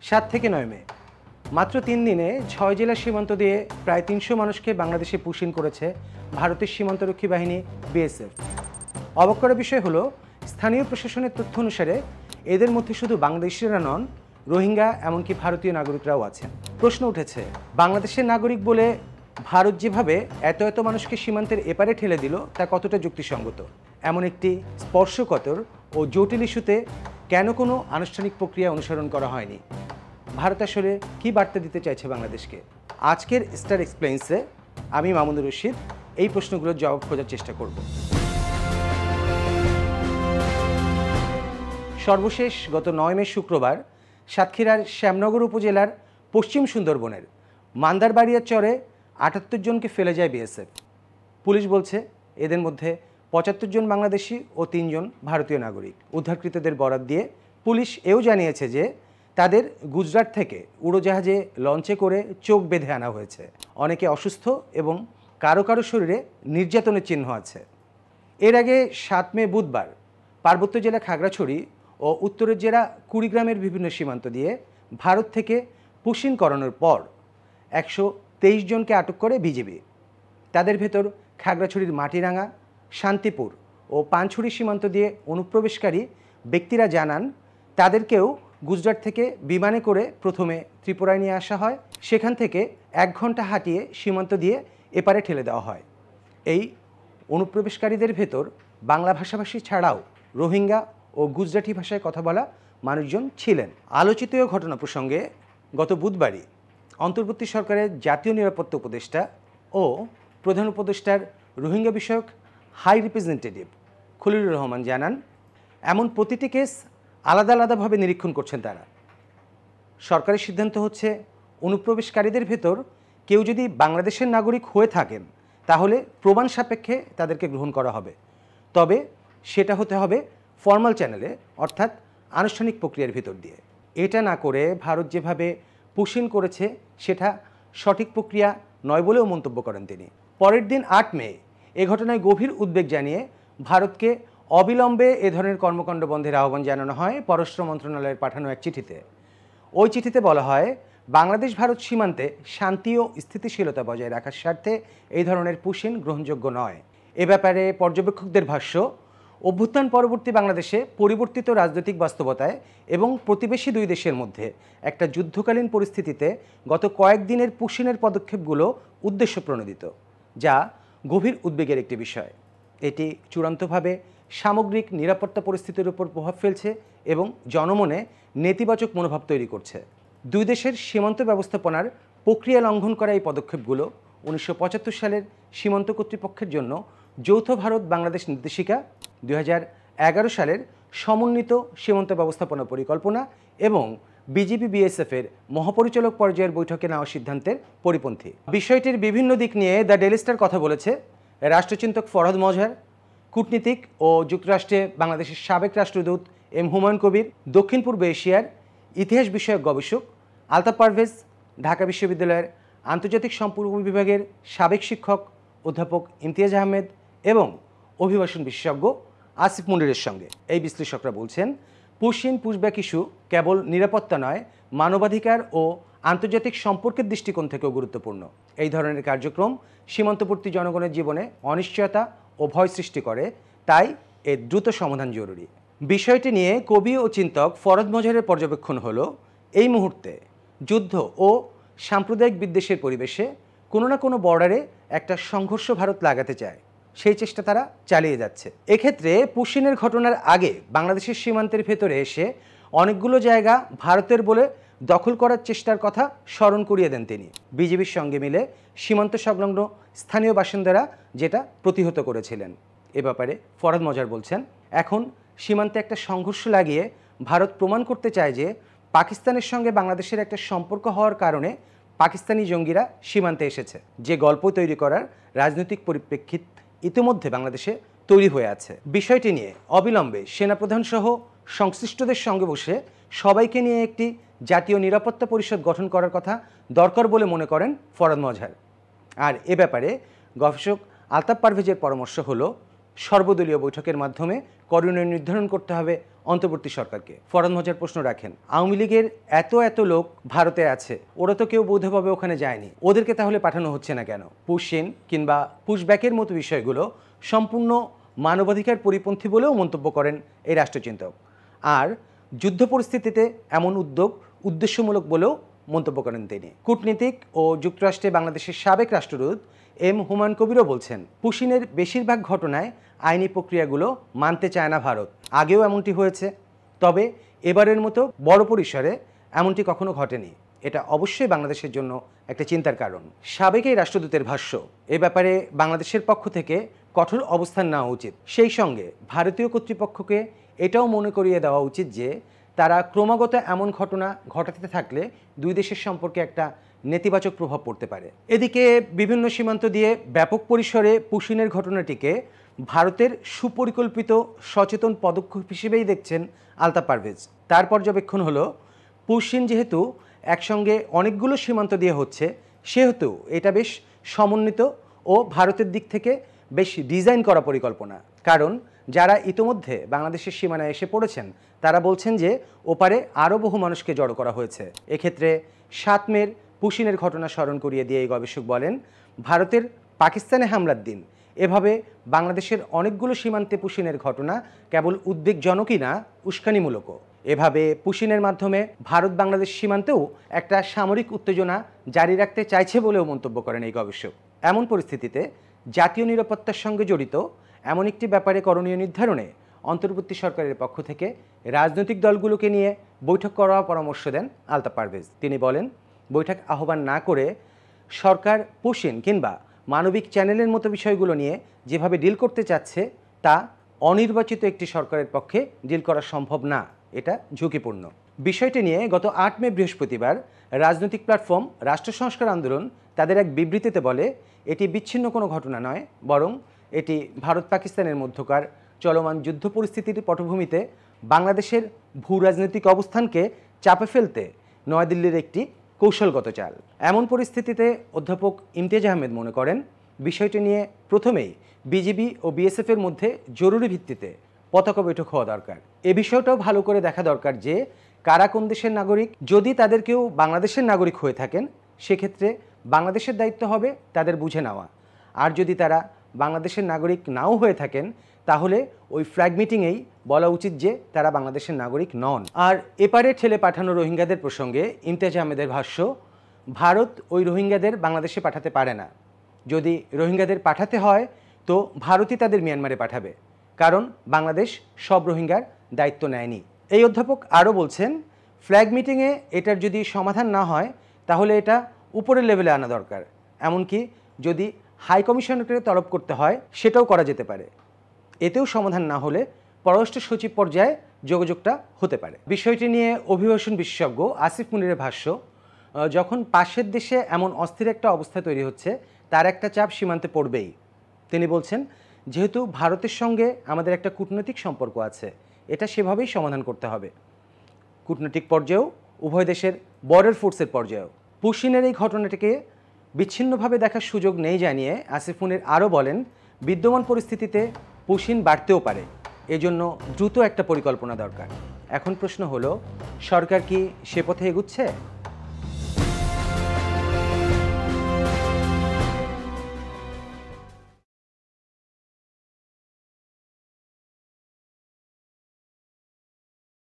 7 থেকে 9 মে মাত্র 3 দিনে 6 জেলার সীমান্ত দিয়ে প্রায় 300 মানুষকে বাংলাদেশে পুশিন করেছে ভারতের সীমান্তরক্ষী বাহিনী বিএসএফ। অবাক করার বিষয় হলো, স্থানীয় প্রশাসনের তথ্য অনুসারে এদের মধ্যে শুধু বাংলাদেশিরা নন, রোহিঙ্গা এমনকি ভারতীয় নাগরিকরাও আছেন। প্রশ্ন উঠেছে, বাংলাদেশের নাগরিক বলে ভারত যেভাবে এত এত মানুষকে সীমান্তের এপারে ঠেলে দিল তা কতটা যুক্তিসঙ্গত? এমন একটি স্পর্শকাতর ও জটিল ইস্যুতে কেন কোনো আনুষ্ঠানিক প্রক্রিয়া অনুসরণ করা হয়নি? ভারত আসলে কী বার্তা দিতে চাইছে বাংলাদেশকে? আজকের স্টার এক্সপ্লেইন্সে আমি মামুনুর রশিদ এই প্রশ্নগুলোর জবাব খোঁজার চেষ্টা করব। সর্বশেষ গত 9 মে শুক্রবার সাতক্ষীরার শ্যামনগর উপজেলার পশ্চিম সুন্দরবনের মান্দারবাড়িয়া চরে 78 জনকে ফেলে যায় বিএসএফ। পুলিশ বলছে এদের মধ্যে 75 জন বাংলাদেশি ও 3 জন ভারতীয় নাগরিক। উদ্ধারকৃতদের বরাত দিয়ে পুলিশ এও জানিয়েছে যে তাদের গুজরাট থেকে উড়োজাহাজে লঞ্চে করে চোখ বেঁধে আনা হয়েছে। অনেকে অসুস্থ এবং কারো কারো শরীরে নির্যাতনের চিহ্ন আছে। এর আগে 7 মে বুধবার পার্বত্য জেলা খাগড়াছড়ি ও উত্তরের জেলা কুড়িগ্রামের বিভিন্ন সীমান্ত দিয়ে ভারত থেকে পুশিন করানোর পর 123 জনকে আটক করে বিজিবি। তাদের ভেতর খাগড়াছড়ির মাটিরাঙ্গা, শান্তিপুর ও পানছড়ি সীমান্ত দিয়ে অনুপ্রবেশকারী ব্যক্তিরা জানান তাদেরকেও গুজরাট থেকে বিমানে করে প্রথমে ত্রিপুরায় নিয়ে আসা হয়, সেখান থেকে 1 ঘন্টা হাঁটিয়ে সীমান্ত দিয়ে এপারে ঠেলে দেওয়া হয়। এই অনুপ্রবেশকারীদের ভেতর বাংলা ভাষাভাষী ছাড়াও রোহিঙ্গা ও গুজরাটি ভাষায় কথা বলা মানুষজন ছিলেন। আলোচিত ঘটনা প্রসঙ্গে গত বুধবারই অন্তর্বর্তী সরকারের জাতীয় নিরাপত্তা উপদেষ্টা ও প্রধান উপদেষ্টার রোহিঙ্গা বিষয়ক হাই রিপ্রেজেন্টেটিভ খলিলুর রহমান জানান, এমন প্রতিটি কেস আলাদা আলাদাভাবে নিরীক্ষণ করছেন তারা। সরকারের সিদ্ধান্ত হচ্ছে, অনুপ্রবেশকারীদের ভেতর কেউ যদি বাংলাদেশের নাগরিক হয়ে থাকেন তাহলে প্রমাণ সাপেক্ষে তাদেরকে গ্রহণ করা হবে, তবে সেটা হতে হবে ফর্মাল চ্যানেলে, অর্থাৎ আনুষ্ঠানিক প্রক্রিয়ার ভিতর দিয়ে। এটা না করে ভারত যেভাবে পুশিন করেছে সেটা সঠিক প্রক্রিয়া নয় বলেও মন্তব্য করেন তিনি। পরের দিন 8 মে এ ঘটনায় গভীর উদ্বেগ জানিয়ে ভারতকে অবিলম্বে এ ধরনের কর্মকাণ্ড বন্ধের আহ্বান জানানো হয় পররাষ্ট্র মন্ত্রণালয়ের পাঠানো এক চিঠিতে। ওই চিঠিতে বলা হয়, বাংলাদেশ ভারত সীমান্তে শান্তি ও স্থিতিশীলতা বজায় রাখার স্বার্থে এই ধরনের পুশিন গ্রহণযোগ্য নয়। এ ব্যাপারে পর্যবেক্ষকদের ভাষ্য, অভ্যুত্থান পরবর্তী বাংলাদেশে পরিবর্তিত রাজনৈতিক বাস্তবতায় এবং প্রতিবেশী দুই দেশের মধ্যে একটা যুদ্ধকালীন পরিস্থিতিতে গত কয়েকদিনের পুশিনের পদক্ষেপগুলো উদ্দেশ্যপ্রণোদিত, যা গভীর উদ্বেগের একটি বিষয়। এটি চূড়ান্তভাবে সামগ্রিক নিরাপত্তা পরিস্থিতির উপর প্রভাব ফেলছে এবং জনমনে নেতিবাচক মনোভাব তৈরি করছে। দুই দেশের সীমান্ত ব্যবস্থাপনার প্রক্রিয়া লঙ্ঘন করা এই পদক্ষেপগুলো 1975 সালের সীমান্ত কর্তৃপক্ষের জন্য যৌথ ভারত বাংলাদেশ নির্দেশিকা, 2011 সালের সমন্বিত সীমান্ত ব্যবস্থাপনা পরিকল্পনা এবং বিজিবি বিএসএফের মহাপরিচালক পর্যায়ের বৈঠকে নেওয়া সিদ্ধান্তের পরিপন্থী। বিষয়টির বিভিন্ন দিক নিয়ে দ্য ডেইলি স্টার কথা বলেছে রাষ্ট্রচিন্তক ফরহাদ মজহার, কূটনীতিক ও যুক্তরাষ্ট্রে বাংলাদেশের সাবেক রাষ্ট্রদূত এম হুমায়ুন কবির, দক্ষিণ পূর্ব এশিয়ার ইতিহাস বিষয়ক গবেষক আলতাফ পারভেজ, ঢাকা বিশ্ববিদ্যালয়ের আন্তর্জাতিক সম্পর্ক বিভাগের সাবেক শিক্ষক অধ্যাপক ইমতিয়াজ আহমেদ এবং অভিবাসন বিশেষজ্ঞ আসিফ মুনিরের সঙ্গে। এই বিশ্লেষকরা বলছেন, পুশিন পুশব্যাক ইস্যু কেবল নিরাপত্তা নয়, মানবাধিকার ও আন্তর্জাতিক সম্পর্কের দৃষ্টিকোণ থেকেও গুরুত্বপূর্ণ। এই ধরনের কার্যক্রম সীমান্তবর্তী জনগণের জীবনে অনিশ্চয়তা ও ভয় সৃষ্টি করে, তাই এর দ্রুত সমাধান জরুরি। বিষয়টি নিয়ে কবি ও চিন্তক ফরহাদ মজহারের পর্যবেক্ষণ হলো, এই মুহূর্তে যুদ্ধ ও সাম্প্রদায়িক বিদ্বেষের পরিবেশে কোনো না কোনো বর্ডারে একটা সংঘর্ষ ভারত লাগাতে চায়, সেই চেষ্টা তারা চালিয়ে যাচ্ছে। এক্ষেত্রে পুশিনের ঘটনার আগে বাংলাদেশের সীমান্তের ভেতরে এসে অনেকগুলো জায়গা ভারতের বলে দখল করার চেষ্টার কথা স্মরণ করিয়ে দেন তিনি। বিজিবির সঙ্গে মিলে সীমান্ত সংলগ্ন স্থানীয় বাসিন্দারা যেটা প্রতিহত করেছিলেন। এ ব্যাপারে ফরহাদ মজহার বলছেন, এখন সীমান্তে একটা সংঘর্ষ লাগিয়ে ভারত প্রমাণ করতে চায় যে পাকিস্তানের সঙ্গে বাংলাদেশের একটা সম্পর্ক হওয়ার কারণে পাকিস্তানি জঙ্গিরা সীমান্তে এসেছে। যে গল্প তৈরি করার রাজনৈতিক পরিপ্রেক্ষিত ইতিমধ্যে বাংলাদেশে তৈরি হয়ে আছে। বিষয়টি নিয়ে অবিলম্বে সেনাপ্রধান সহ সংশ্লিষ্টদের সঙ্গে বসে সবাইকে নিয়ে একটি জাতীয় নিরাপত্তা পরিষদ গঠন করার কথা দরকার বলে মনে করেন ফরহাদ মজহার। আর এ ব্যাপারে গবেষক আলতাফ পারভেজের পরামর্শ হলো, সর্বদলীয় বৈঠকের মাধ্যমে করণীয় নির্ধারণ করতে হবে অন্তর্বর্তী সরকারকে। ফরহাদ মজার প্রশ্ন রাখেন, আওয়ামী লীগের এত লোক ভারতে আছে, ওরা তো কেউ বৈধভাবে ওখানে যায়নি, ওদেরকে তাহলে পাঠানো হচ্ছে না কেন? পুশইন কিংবা পুশব্যাকের মতো বিষয়গুলো সম্পূর্ণ মানবাধিকার পরিপন্থী বলেও মন্তব্য করেন এই রাষ্ট্রচিন্তক। আর যুদ্ধ পরিস্থিতিতে এমন উদ্যোগ উদ্দেশ্যমূলক বলেও মন্তব্য করেন তিনি। কূটনীতিক ও যুক্তরাষ্ট্রে বাংলাদেশের সাবেক রাষ্ট্রদূত এম হুমায়ুন কবিরও বলছেন, পুশিনের বেশিরভাগ ঘটনায় আইনি প্রক্রিয়াগুলো মানতে চায় না ভারত। আগেও এমনটি হয়েছে, তবে এবারের মতো বড় পরিসরে এমনটি কখনো ঘটেনি। এটা অবশ্যই বাংলাদেশের জন্য একটা চিন্তার কারণ। সাবেক এই রাষ্ট্রদূতের ভাষ্য, এ ব্যাপারে বাংলাদেশের পক্ষ থেকে কঠোর অবস্থান নেওয়া উচিত। সেই সঙ্গে ভারতীয় কর্তৃপক্ষকে এটাও মনে করিয়ে দেওয়া উচিত যে তারা ক্রমাগত এমন ঘটনা ঘটাতে থাকলে দুই দেশের সম্পর্কে একটা নেতিবাচক প্রভাব পড়তে পারে। এদিকে বিভিন্ন সীমান্ত দিয়ে ব্যাপক পরিসরে পুশিনের ঘটনাটিকে ভারতের সুপরিকল্পিত সচেতন পদক্ষেপ হিসেবেই দেখছেন আলতাফ পারভেজ। তার পর্যবেক্ষণ হলো, পুশিন যেহেতু একসঙ্গে অনেকগুলো সীমান্ত দিয়ে হচ্ছে, সেহেতু এটা বেশ সমন্বিত ও ভারতের দিক থেকে বেশ ডিজাইন করা পরিকল্পনা। কারণ যারা ইতোমধ্যে বাংলাদেশের সীমানায় এসে পড়েছেন তারা বলছেন যে ওপারে আরও বহু মানুষকে জড়ো করা হয়েছে। এক্ষেত্রে 7 মের পুশিনের ঘটনা স্মরণ করিয়ে দিয়ে এই গবেষক বলেন, ভারতের পাকিস্তানে হামলার দিন এভাবে বাংলাদেশের অনেকগুলো সীমান্তে পুশিনের ঘটনা কেবল উদ্বেগজনকই না, উস্কানিমূলকও। এভাবে পুশিনের মাধ্যমে ভারত বাংলাদেশ সীমান্তেও একটা সামরিক উত্তেজনা জারি রাখতে চাইছে বলেও মন্তব্য করেন এই গবেষক। এমন পরিস্থিতিতে জাতীয় নিরাপত্তার সঙ্গে জড়িত এমন একটি ব্যাপারে করণীয় নির্ধারণে অন্তর্বর্তী সরকারের পক্ষ থেকে রাজনৈতিক দলগুলোকে নিয়ে বৈঠক করার পরামর্শ দেন আলতাফ পারভেজ। তিনি বলেন, বৈঠক আহ্বান না করে সরকার পুশিন কিংবা মানবিক চ্যানেলের মতো বিষয়গুলো নিয়ে যেভাবে ডিল করতে চাচ্ছে তা অনির্বাচিত একটি সরকারের পক্ষে ডিল করা সম্ভব না, এটা ঝুঁকিপূর্ণ। বিষয়টি নিয়ে গত 8 মে বৃহস্পতিবার রাজনৈতিক প্ল্যাটফর্ম রাষ্ট্র সংস্কার আন্দোলন তাদের এক বিবৃতিতে বলে, এটি বিচ্ছিন্ন কোনো ঘটনা নয়, বরং এটি ভারত পাকিস্তানের মধ্যকার চলমান যুদ্ধ পরিস্থিতির পটভূমিতে বাংলাদেশের ভূ রাজনৈতিক অবস্থানকে চাপে ফেলতে নয়াদিল্লির একটি কৌশলগত চাল। এমন পরিস্থিতিতে অধ্যাপক ইমতিয়াজ আহমেদ মনে করেন, বিষয়টি নিয়ে প্রথমেই বিজিবি ও বিএসএফের মধ্যে জরুরি ভিত্তিতে পতাকা বৈঠক হওয়া দরকার। এ বিষয়টাও ভালো করে দেখা দরকার যে কারা কোন দেশের নাগরিক। যদি তাদের কেউ বাংলাদেশের নাগরিক হয়ে থাকেন, সেক্ষেত্রে বাংলাদেশের দায়িত্ব হবে তাদের বুঝে নেওয়া। আর যদি তারা বাংলাদেশের নাগরিক নাও হয়ে থাকেন, তাহলে ওই ফ্ল্যাগ মিটিংয়েই বলা উচিত যে তারা বাংলাদেশের নাগরিক নন। আর এপারে ঠেলে পাঠানো রোহিঙ্গাদের প্রসঙ্গে ইমতিয়াজ আহমেদের ভাষ্য, ভারত ওই রোহিঙ্গাদের বাংলাদেশে পাঠাতে পারে না। যদি রোহিঙ্গাদের পাঠাতে হয় তো ভারতই তাদের মিয়ানমারে পাঠাবে, কারণ বাংলাদেশ সব রোহিঙ্গার দায়িত্ব নেয়নি। এই অধ্যাপক আরও বলছেন, ফ্ল্যাগ মিটিংয়ে এটার যদি সমাধান না হয় তাহলে এটা উপরের লেভেলে আনা দরকার। এমনকি যদি হাই কমিশনারকে তলব করতে হয় সেটাও করা যেতে পারে। এতেও সমাধান না হলে পররাষ্ট্র সচিব পর্যায়ে যোগাযোগটা হতে পারে। বিষয়টি নিয়ে অভিবাসন বিশেষজ্ঞ আসিফ মুনিরের ভাষ্য, যখন পাশের দেশে এমন অস্থির একটা অবস্থা তৈরি হচ্ছে, তার একটা চাপ সীমান্তে পড়বেই। তিনি বলছেন, যেহেতু ভারতের সঙ্গে আমাদের একটা কূটনৈতিক সম্পর্ক আছে, এটা সেভাবেই সমাধান করতে হবে, কূটনৈতিক পর্যায়েও, উভয় দেশের বর্ডার ফোর্সের পর্যায়েও। পুশিনের এই ঘটনাটিকে বিচ্ছিন্নভাবে দেখার সুযোগ নেই জানিয়ে আসিফ মুনির আরও বলেন, বিদ্যমান পরিস্থিতিতে পুশিন বাড়তেও পারে, এজন্য দ্রুত একটা পরিকল্পনা দরকার। এখন প্রশ্ন হলো, সরকার কি সে পথে এগুচ্ছে?